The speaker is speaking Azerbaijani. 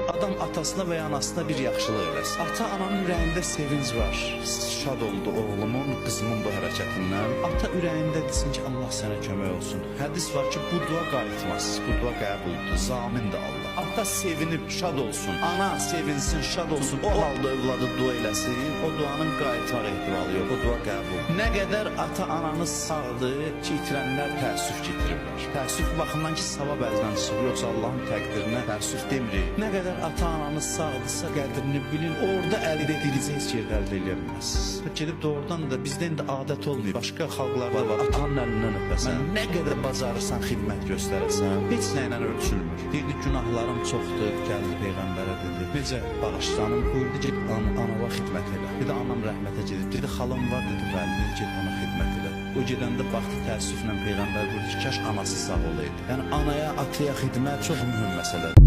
Adam atasına və ya anasına bir yaxşılıq eləsin. Ata-ananın ürəyində sevinc var. Şad oldu oğlumun, qızımın bu hərəkətindən. Ata ürəyində desin ki, Allah sənə kömək olsun. Hədis var ki, bu dua qayıtmaz, bu dua qəbuldur, zamindir Allah. Ata sevinib, şad olsun, ana sevinsin, şad olsun. O halda övladı dua eləsin, o duanın qayıtmaq ehtimalı yox, o dua qəbul. Nə qədər ata-ananız sağdır ki, itirənlər təəssüf getiriblər. Təəssüf baxımdan ki, savab əldən çıxır, yoxsa Allahın təqdirinə təəssüf demirik. Nə qədər ata-ananız sağdırsa qədrini bilin, orada əldə ediləcək heç yerdə əldə edə bilməzsiniz. Gedib doğrudan da bizdə indi adət olmayıb. Başqa xalqlarda var, atanın əlindən öpəsən, nə qədər bacarırsan xidmət göstərəsən, heç nə ilə ölçülmür. Deyirdi, günahlarım çoxdur, gəldi Peyğəmbərə dedi. Necə bağışlanım, buyurdu ki, anava xidmət elə. Dedi, anam rəhmətə gedib. Dedi, xalam var, dedi, bəli, dedi ki, ona xidmət elə. O gedəndə baxdı təəssüflə Peyğəmbər buyurdu ki, kaş anası sağ olaydı. Yəni, anaya, ataya xidmət çox mühüm məsələdir.